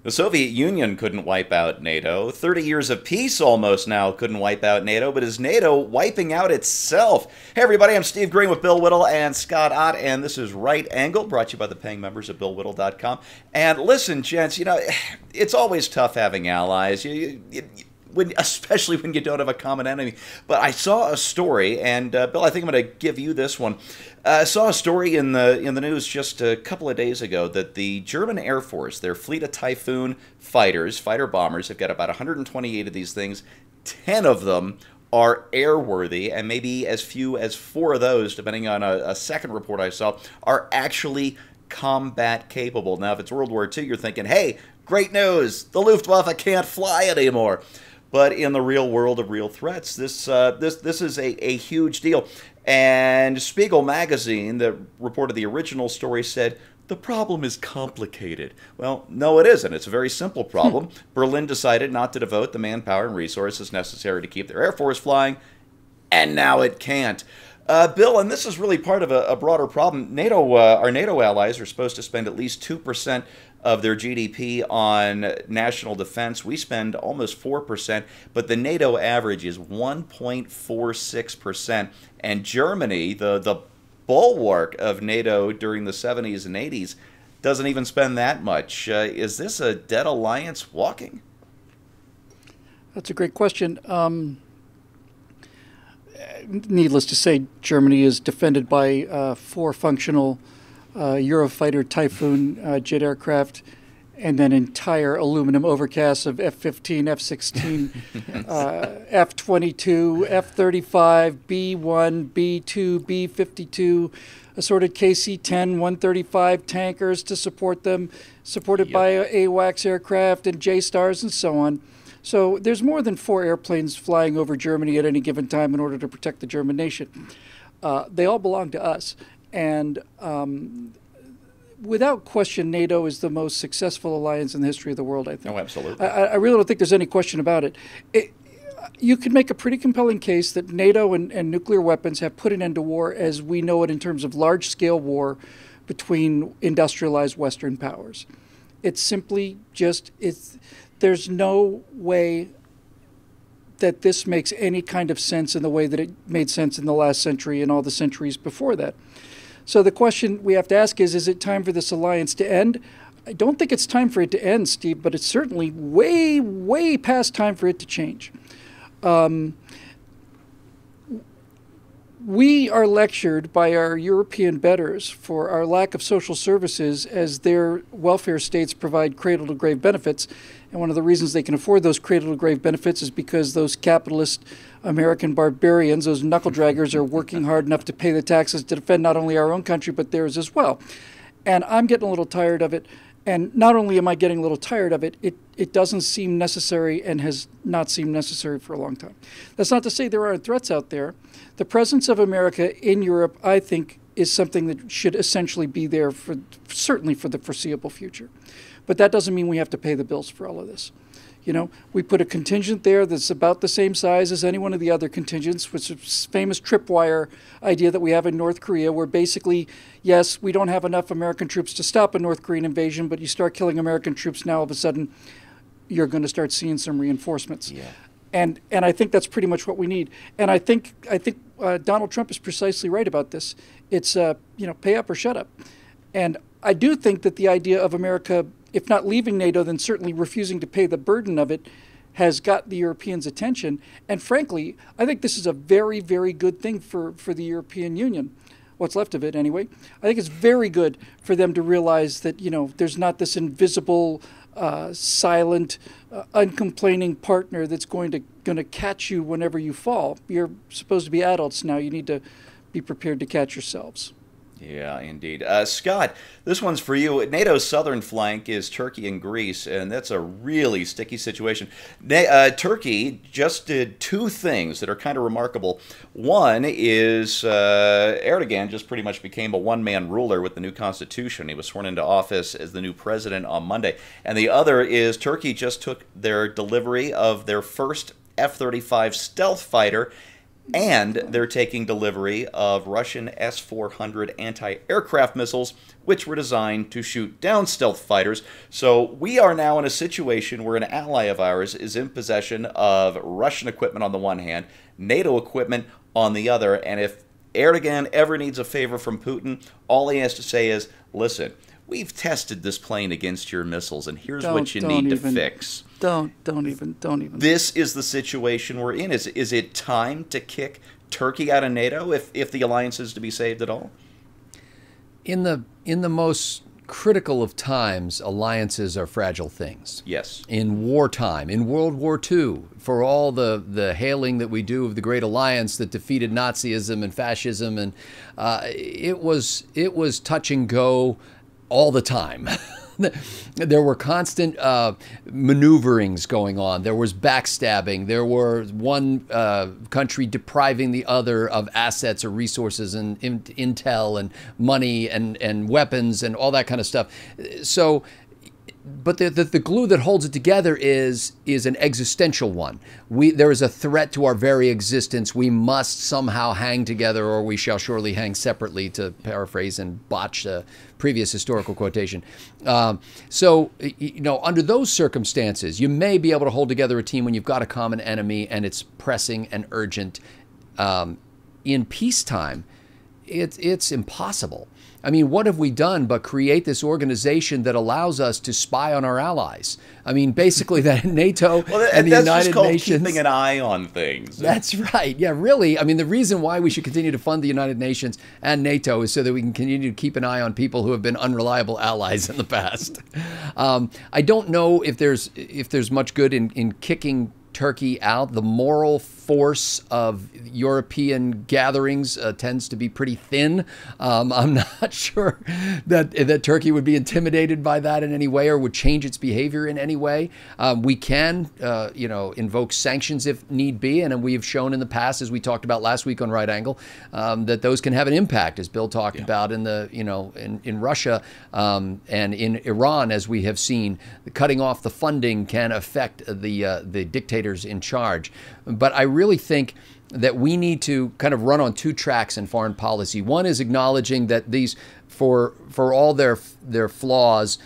The Soviet Union couldn't wipe out NATO. 30 years of peace almost now couldn't wipe out NATO, but is NATO wiping out itself? Hey everybody, I'm Steve Green with Bill Whittle and Scott Ott, and this is Right Angle, brought to you by the paying members of BillWhittle.com. And listen, gents, it's always tough having allies. Especially when you don't have a common enemy. But I saw a story, and Bill, I think I'm going to give you this one. I saw a story in the news just a couple of days ago that the German Air Force, their fleet of Typhoon fighters, fighter bombers, have got about 128 of these things. 10 of them are airworthy, and maybe as few as 4 of those, depending on a second report I saw, are actually combat capable. Now, if it's World War II, you're thinking, hey, great news, the Luftwaffe can't fly anymore. But in the real world of real threats, this is a huge deal. And Spiegel magazine, that reported the original story, said, the problem is complicated. Well, no, it isn't. It's a very simple problem. Berlin decided not to devote the manpower and resources necessary to keep their Air Force flying, and now it can't. Bill, and this is really part of a broader problem. NATO, our NATO allies are supposed to spend at least 2% of their GDP on national defense. We spend almost 4%, but the NATO average is 1.46%. And Germany, the bulwark of NATO during the 70s and 80s, doesn't even spend that much. Is this a dead alliance walking? That's a great question. Needless to say, Germany is defended by 4 functional Eurofighter Typhoon jet aircraft, and then entire aluminum overcasts of F-15, F-16, F-22, F-35, B-1, B-2, B-52, assorted KC-10, 135 tankers to support them, supported by AWACS aircraft and J-Stars and so on. So there's more than 4 airplanes flying over Germany at any given time in order to protect the German nation. They all belong to us. And without question, NATO is the most successful alliance in the history of the world, I think. Oh, absolutely. I really don't think there's any question about it. You could make a pretty compelling case that NATO and nuclear weapons have put an end to war as we know it in terms of large-scale war between industrialized Western powers. It's simply just, there's no way that this makes any kind of sense in the way that it made sense in the last century and all the centuries before that. So the question we have to ask is it time for this alliance to end? I don't think it's time for it to end, Steve, but it's certainly way, way past time for it to change. We are lectured by our European betters for our lack of social services as their welfare states provide cradle-to-grave benefits. And one of the reasons they can afford those cradle-to-grave benefits is because those capitalist American barbarians, those knuckle-draggers, are working hard enough to pay the taxes to defend not only our own country, but theirs as well. And I'm getting a little tired of it. And not only am I getting a little tired of it, it doesn't seem necessary and has not seemed necessary for a long time. That's not to say there aren't threats out there. The presence of America in Europe, I think, is something that should essentially be there certainly for the foreseeable future. But that doesn't mean we have to pay the bills for all of this. We put a contingent there that's about the same size as any one of the other contingents, which is famous tripwire idea that we have in North Korea, where basically, yes, we don't have enough American troops to stop a North Korean invasion, but you start killing American troops now, all of a sudden, you're going to start seeing some reinforcements. Yeah. And I think that's pretty much what we need. And I think Donald Trump is precisely right about this. It's pay up or shut up. And I do think that the idea of America, if not leaving NATO, then certainly refusing to pay the burden of it, has got the Europeans' attention. And frankly, I think this is a very, very good thing for the European Union, what's left of it anyway. I think it's very good for them to realize that, there's not this invisible, silent, uncomplaining partner that's going to catch you whenever you fall. You're supposed to be adults now. You need to be prepared to catch yourselves. Yeah, indeed. Scott, this one's for you. NATO's southern flank is Turkey and Greece, and that's a really sticky situation. Turkey just did 2 things that are kind of remarkable. One is Erdogan just pretty much became a one-man ruler with the new constitution. He was sworn into office as the new president on Monday. And the other is Turkey just took their delivery of their first F-35 stealth fighter, And they're taking delivery of Russian S-400 anti-aircraft missiles, which were designed to shoot down stealth fighters. So we are now in a situation where an ally of ours is in possession of Russian equipment on the one hand, NATO equipment on the other. And if Erdogan ever needs a favor from Putin, all he has to say is, listen, we've tested this plane against your missiles, and here's what you need to fix. Don't even. This is the situation we're in. Is it time to kick Turkey out of NATO if the alliance is to be saved at all? In the most critical of times, alliances are fragile things. Yes. In wartime, in World War II, for all the hailing that we do of the Great Alliance that defeated Nazism and fascism, and it was touch and go all the time. There were constant maneuverings going on. There was backstabbing. There were one country depriving the other of assets or resources and intel and money and weapons and all that kind of stuff. So, but the glue that holds it together is an existential one. There is a threat to our very existence. We must somehow hang together, or we shall surely hang separately, to paraphrase and botch a previous historical quotation. So, under those circumstances, you may be able to hold together a team when you've got a common enemy and it's pressing and urgent. In peacetime, it's impossible. I mean, what have we done but create this organization that allows us to spy on our allies? I mean, basically that NATO and the that's United just called Nations. Keeping an eye on things. That's right. Yeah, really. I mean, the reason why we should continue to fund the United Nations and NATO is so that we can continue to keep an eye on people who have been unreliable allies in the past. I don't know if there's much good in kicking Turkey out. The moral force of European gatherings tends to be pretty thin. I'm not sure that Turkey would be intimidated by that in any way or would change its behavior in any way. We can, invoke sanctions if need be, and we have shown in the past, as we talked about last week on Right Angle, that those can have an impact, as Bill talked about in Russia and in Iran, as we have seen. Cutting off the funding can affect the dictators in charge. But I really think that we need to kind of run on two tracks in foreign policy. One is acknowledging that these, for all their flaws,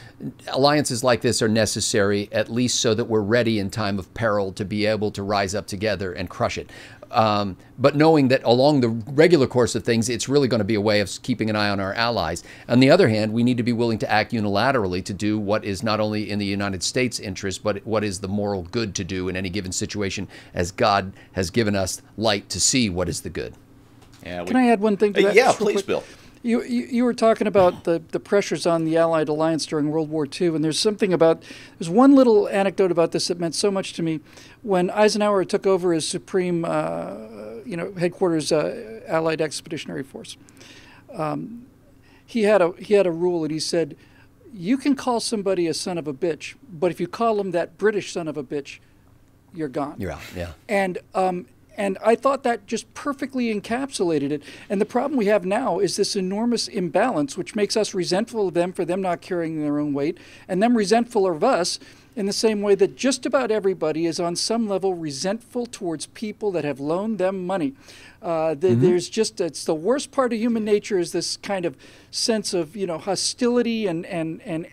alliances like this are necessary, at least so that we're ready in time of peril to be able to rise up together and crush it. But knowing that along the regular course of things, it's really going to be a way of keeping an eye on our allies. On the other hand, we need to be willing to act unilaterally to do what is not only in the United States' interest, but what is the moral good to do in any given situation, as God has given us light to see what is the good. Yeah, Can I add one thing to that? Yeah, please, Bill. You were talking about the pressures on the Allied alliance during World War II, and there's one little anecdote about this that meant so much to me. When Eisenhower took over as Supreme, headquarters Allied Expeditionary Force, he had a rule, and he said, you can call somebody a son of a bitch, but if you call them that British son of a bitch, you're gone. You're out, yeah. And I thought that just perfectly encapsulated it. And the problem we have now is this enormous imbalance, which makes us resentful of them for them not carrying their own weight, and them resentful of us in the same way that just about everybody is on some level resentful towards people that have loaned them money. There's just, it's the worst part of human nature, is this kind of sense of, hostility and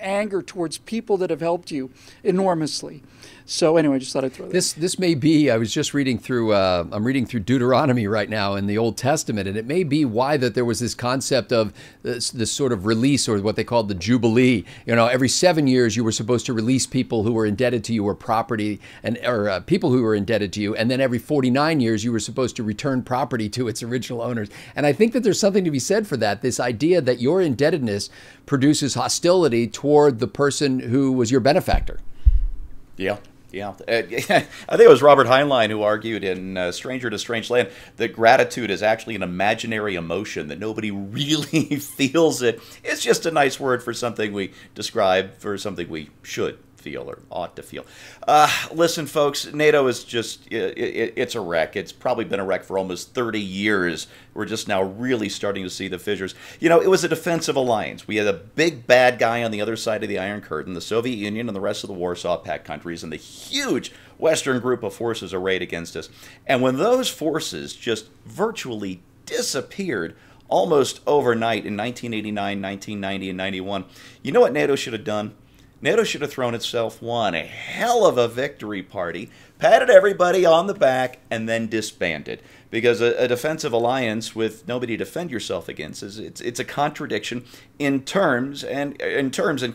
anger towards people that have helped you enormously. So anyway, I just thought I'd throw that. This may be, I was just reading through, I'm reading through Deuteronomy right now in the Old Testament, and it may be why that there was this concept of this sort of release, or what they called the Jubilee. Every 7 years you were supposed to release people who were indebted to you, or property, or people who were indebted to you, and then every 49 years you were supposed to return property to its original owners. And I think that there's something to be said for that, this idea that your indebtedness produces hostility toward the person who was your benefactor. Yeah. Yeah, I think it was Robert Heinlein who argued in Stranger to Strange Land that gratitude is actually an imaginary emotion, that nobody really feels it. It's just a nice word for something we describe, for something we should feel or ought to feel. Listen, folks, NATO is just, it's a wreck. It's probably been a wreck for almost 30 years. We're just now really starting to see the fissures. You know, it was a defensive alliance. We had a big bad guy on the other side of the Iron Curtain, the Soviet Union and the rest of the Warsaw Pact countries, and the huge Western group of forces arrayed against us. And when those forces just virtually disappeared almost overnight in 1989, 1990, and 91, you know what NATO should have done? NATO should have thrown itself one hell of a victory party, patted everybody on the back, and then disbanded. Because a defensive alliance with nobody to defend yourself against it's a contradiction in terms, and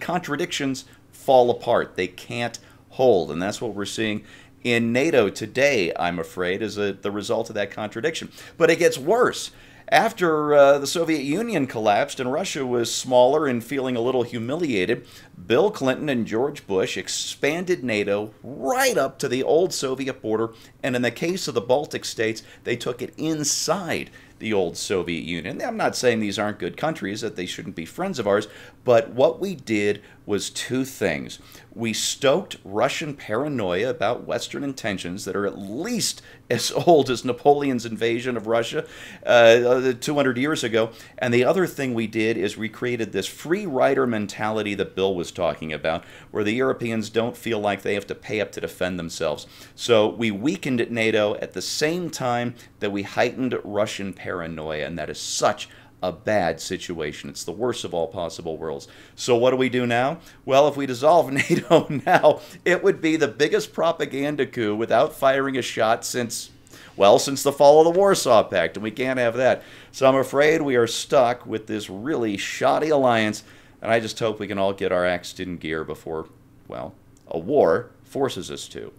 contradictions fall apart. They can't hold, and that's what we're seeing in NATO today, I'm afraid, is the result of that contradiction. But it gets worse. After the Soviet Union collapsed and Russia was smaller and feeling a little humiliated, Bill Clinton and George Bush expanded NATO right up to the old Soviet border, and in the case of the Baltic states, they took it inside the old Soviet Union. I'm not saying these aren't good countries, that they shouldn't be friends of ours, but what we did was two things. We stoked Russian paranoia about Western intentions that are at least as old as Napoleon's invasion of Russia 200 years ago. And the other thing we did is we created this free rider mentality that Bill was talking about, where the Europeans don't feel like they have to pay up to defend themselves. So we weakened NATO at the same time that we heightened Russian paranoia, and that is such a bad situation. It's the worst of all possible worlds. So what do we do now? Well, if we dissolve NATO now, it would be the biggest propaganda coup without firing a shot since the fall of the Warsaw Pact, and we can't have that. So I'm afraid we are stuck with this really shoddy alliance, and I just hope we can all get our acts in gear before, well, a war forces us to.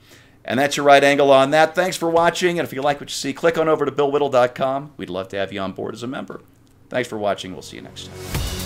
And that's your right angle on that. Thanks for watching, and if you like what you see, click on over to BillWhittle.com. We'd love to have you on board as a member. Thanks for watching. We'll see you next time.